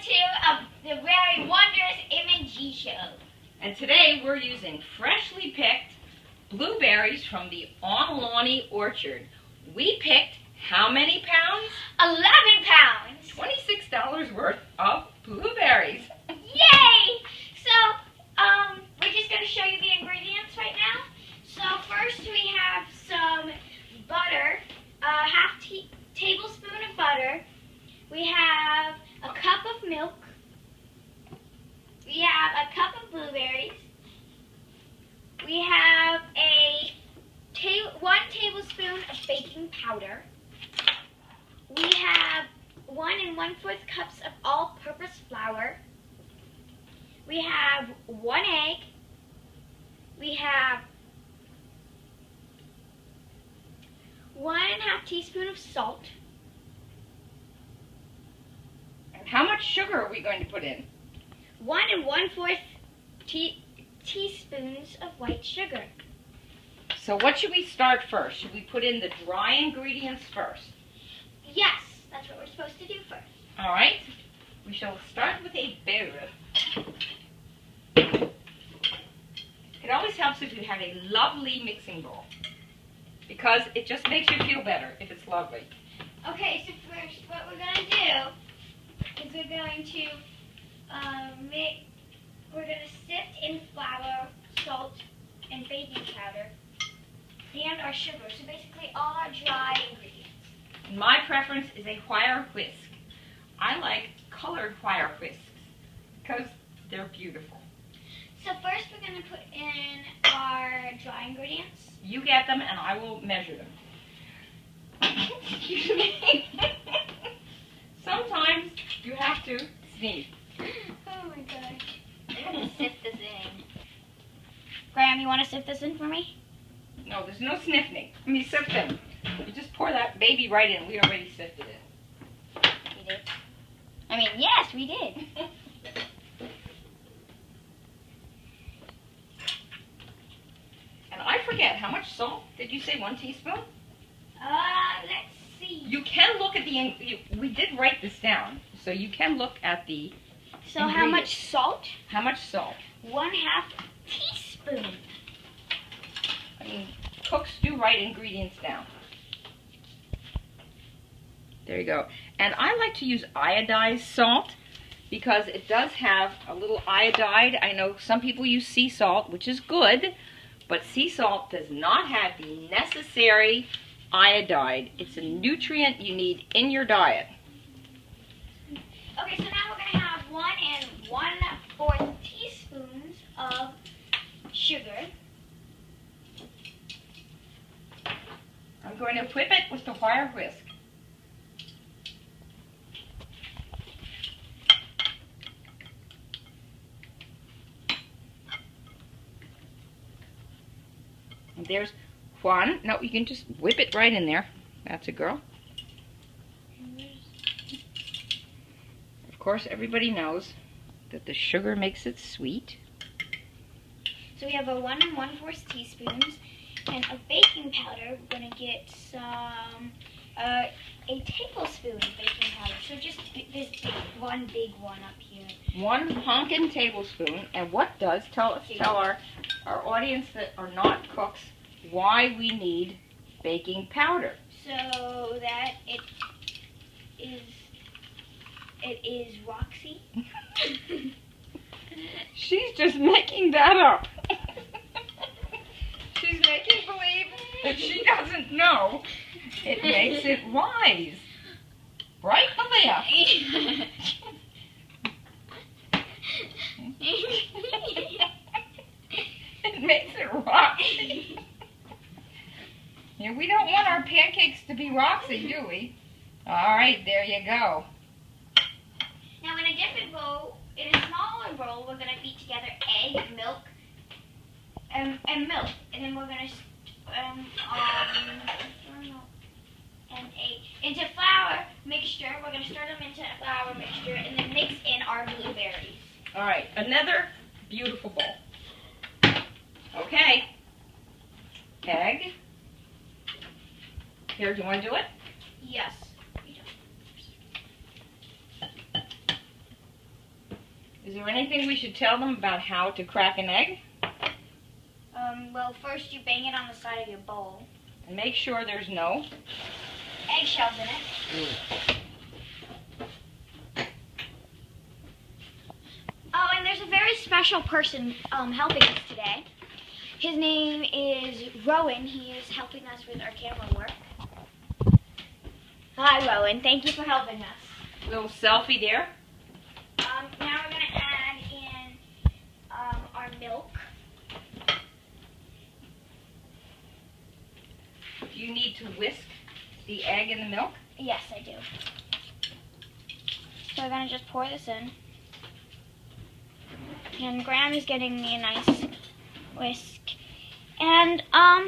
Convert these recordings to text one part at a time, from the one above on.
to the very wondrous M&G show. And today we're using freshly picked blueberries from the Onalani Orchard. We picked how many pounds? 11 pounds. $26 worth of blueberries. Yay! So, we're just going to show you the ingredients right now. So first we have some butter, a half tablespoon of butter. We have a cup of milk. We have a cup of blueberries. We have a 1 tablespoon of baking powder. We have 1 1/4 cups of all-purpose flour. We have 1 egg. We have 1 1/2 teaspoon of salt. And how much sugar are we going to put in? 1 1/4 teaspoons of white sugar. So what should we start first? Should we put in the dry ingredients first? Yes, that's what we're supposed to do first. All right. We shall start with a bowl. It always helps if you have a lovely mixing bowl, because it just makes you feel better if it's lovely. Okay, so first what we're going to do is we're going to sift in flour, salt, and baking powder, and our sugar. So basically all our dry ingredients. My preference is a wire whisk. I like colored wire whisks because they're beautiful. So first we're going to put in our dry ingredients. You get them and I will measure them. Excuse me. Sometimes you have to sneeze. Oh my gosh. I'm going to sift this in. Graham, you want to sift this in for me? No, there's no sniffing. Let me sift them. You just pour that baby right in. We already sifted it. We did. I mean, yes, we did. And I forget, how much salt? Did you say 1 teaspoon? Let's see. You can look at we did write this down, so you can look at the So how much salt? How much salt? 1/2 teaspoon. I mean, cooks do write ingredients down. There you go. And I like to use iodized salt because it does have a little iodide. I know some people use sea salt, which is good, but sea salt does not have the necessary iodide. It's a nutrient you need in your diet. Okay, so now we're going to have 1 1/4 teaspoons of sugar. I'm going to whip it with the wire whisk. And there's one. No, you can just whip it right in there. That's a girl. Of course, everybody knows that the sugar makes it sweet. So we have a 1 1/4 teaspoons and of baking powder. We're going to get some, a tablespoon of baking powder. So just this one big one up here. 1 honkin' tablespoon. And what does tell our audience that are not cooks why we need baking powder? So that it is Roxy. She's just making that up. She's making believe that she doesn't know. It makes it wise. Right, Malia? It makes it Roxy. Yeah, we don't want our pancakes to be Roxy, do we? All right, there you go. Now in a different bowl, in a smaller bowl, we're going to beat together egg, milk, and milk. And then we're going to into flour mixture. We're going to stir them into a flour mixture and then mix in our blueberries. All right, another beautiful bowl. Okay. Egg. Here, do you want to do it? Yes. Is there anything we should tell them about how to crack an egg? Well, first you bang it on the side of your bowl. And make sure there's no Eggshells in it. Oh, and there's a very special person helping us today. His name is Rowan. He is helping us with our camera work. Hi, Rowan. Thank you for helping us. little selfie there. Now we're going to add in our milk. Do you need to whisk the egg in the milk? Yes, I do. So we're going to just pour this in. And Graham is getting me a nice whisk. And, all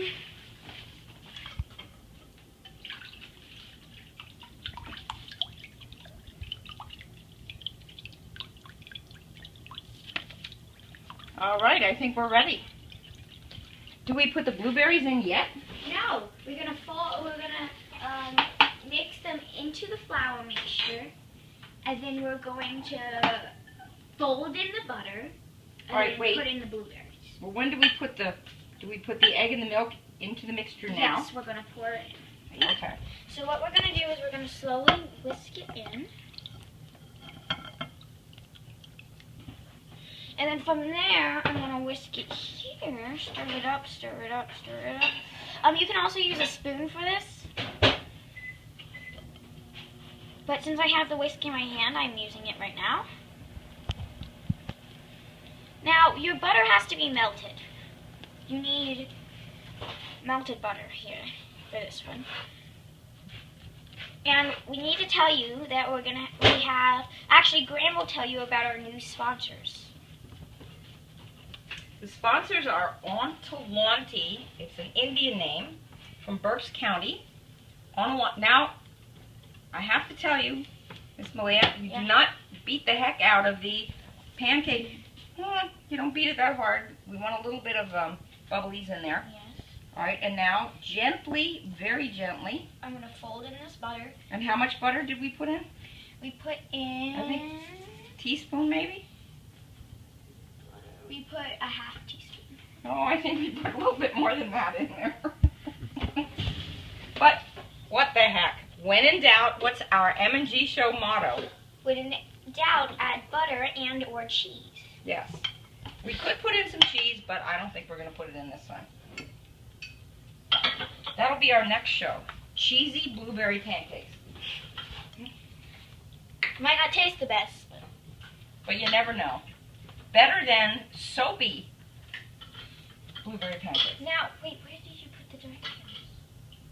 right, I think we're ready. Do we put the blueberries in yet? no, we're gonna mix them into the flour mixture, and then we're going to fold in the butter, and All right, then wait. put in the blueberries. Well, when do we put the egg and the milk into the mixture now? Yes, we're gonna pour it in. Okay. So what we're gonna do is we're gonna slowly whisk it in. And then from there, I'm going to whisk it here, stir it up, stir it up, stir it up. You can also use a spoon for this. But since I have the whisk in my hand, I'm using it right now. Now, your butter has to be melted. You need melted butter here for this one. And we need to tell you that actually Graham will tell you about our new sponsors. The sponsors are Ontalonte. It's an Indian name from Berks County. Now, I have to tell you, Miss Malia, you do not beat the heck out of the pancake. You don't beat it that hard. We want a little bit of bubblies in there. Yes. All right, and now gently, very gently. I'm going to fold in this butter. And how much butter did we put in? We put in... I think a teaspoon, maybe? We put a half teaspoon. Oh, I think we put a little bit more than that in there. But what the heck? When in doubt, what's our M&G show motto? When in doubt, add butter and or cheese. Yes. We could put in some cheese, but I don't think we're going to put it in this time. That'll be our next show. Cheesy blueberry pancakes. Might not taste the best. But you never know. Better than soapy blueberry pancakes. Now, wait, where did you put the directions?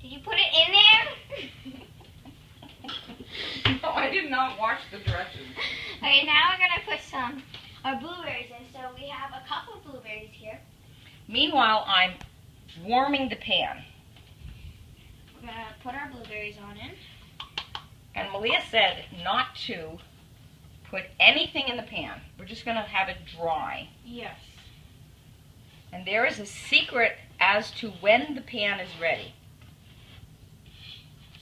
Did you put it in there? No, I did not watch the directions. Okay, now we're going to put our blueberries in. So we have a cup of blueberries here. Meanwhile, I'm warming the pan. We're going to put our blueberries on in. And Malia said not to put anything in the pan. We're just going to have it dry. Yes. And there is a secret as to when the pan is ready.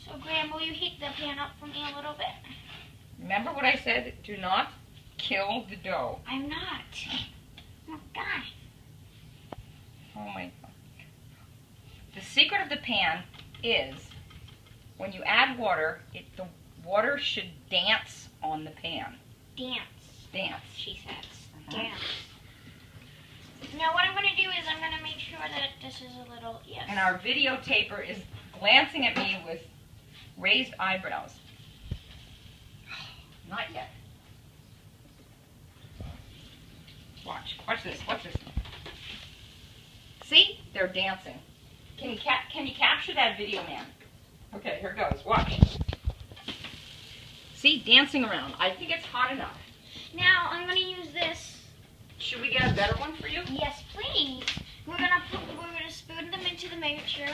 So, Graham, will you heat the pan up for me a little bit? Remember what I said? Do not kill the dough. I'm not. Oh, God. Oh, my God. The secret of the pan is when you add water, the water should dance on the pan. Dance, she says. Uh-huh. Dance. Now what I'm going to do is I'm going to make sure that this is a little, yes. And our videotaper is glancing at me with raised eyebrows. Not yet. Watch this, watch this. See? They're dancing. Can you capture that video, man? Okay, here goes. Watch. See, dancing around. I think it's hot enough. Now I'm going to use this. Should we get a better one for you? Yes, please. We're gonna spoon them into the mixture.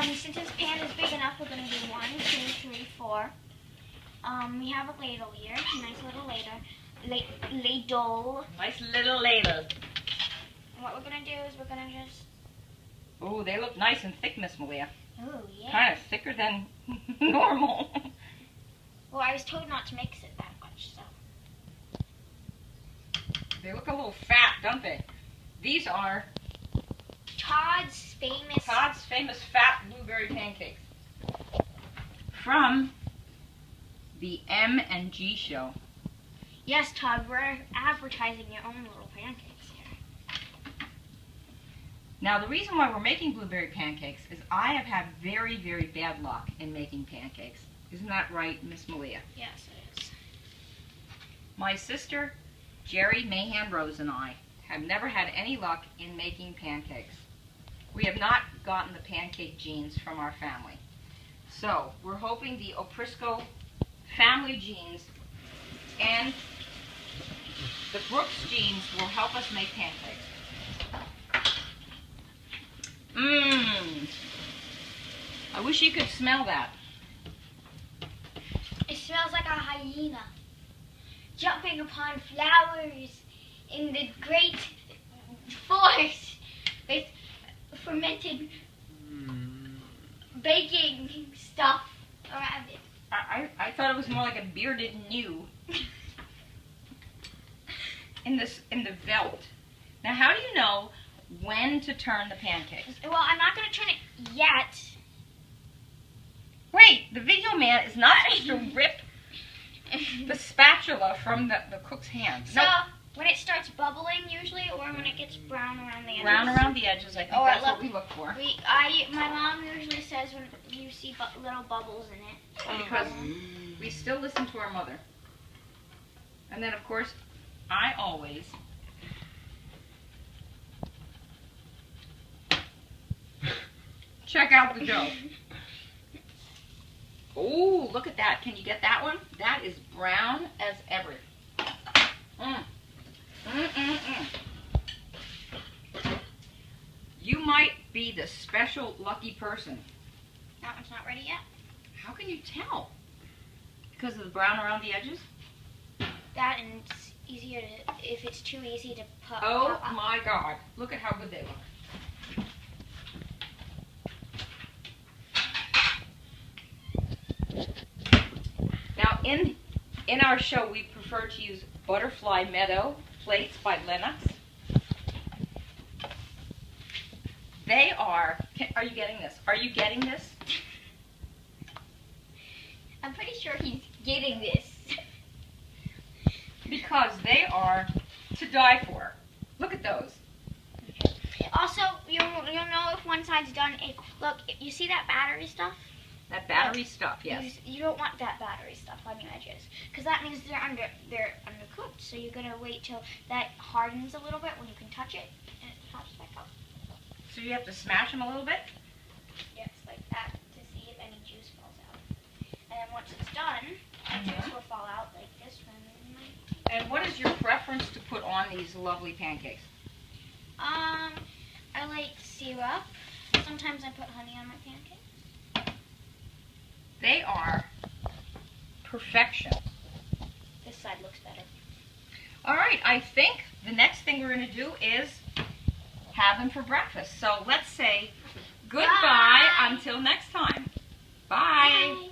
Since this pan is big enough, we're gonna do 1, 2, 3, 4. We have a ladle here, a nice little ladle. Nice little ladle. And what we're gonna do is we're gonna just. Oh, they look nice and thick, Miss Malia. Oh yeah. Kind of thicker than normal. Well, I was told not to mix it that much, so. They look a little fat, don't they? These are Todd's famous fat blueberry pancakes from the M&G show. Yes, Todd, we're advertising your own little pancakes here. Now, the reason why we're making blueberry pancakes is I have had very, very bad luck in making pancakes. Isn't that right, Miss Malia? Yes, it is. My sister, Jerry Mahan Rose, and I have never had any luck in making pancakes. We have not gotten the pancake genes from our family. So, we're hoping the Oprisco family genes and the Brooks genes will help us make pancakes. I wish you could smell that. It smells like a hyena jumping upon flowers in the great forest with fermented baking stuff around it. I thought it was more like a bearded gnu in the veldt. Now, how do you know when to turn the pancakes? Well, I'm not going to turn it yet. Wait, the video man is not supposed to rip the spatula from the cook's hands. So, when it starts bubbling, usually, or when it gets brown around the edges. Brown around the edges, I think that's what we look for. My mom usually says when you see little bubbles in it. Because we still listen to our mother. And then, of course, I always check out the dough. Oh, look at that. Can you get that one? That is brown as ever. You might be the special lucky person. That one's not ready yet. How can you tell? Because of the brown around the edges? That, and it's easier to, if it's too easy to pop. Oh my God. Look at how good they look. Now, in our show, we prefer to use Butterfly Meadow plates by Lennox. They are you getting this? Are you getting this? I'm pretty sure he's getting this. Because they are to die for. Look at those. Also, you'll know if one side's done. Look, you see that battery stuff? That battery stuff, yes. You don't want that battery stuff on your edges, because that means they're undercooked. So you're gonna wait till that hardens a little bit when you can touch it, and it pops back up. So you have to smash them a little bit? Yes, like that, to see if any juice falls out. And then once it's done, the juice will fall out like this one. And what is your preference to put on these lovely pancakes? I like syrup. Sometimes I put honey on my pancakes. They are perfection. This side looks better. All right, I think the next thing we're going to do is have them for breakfast. So let's say goodbye until next time. Bye. Bye.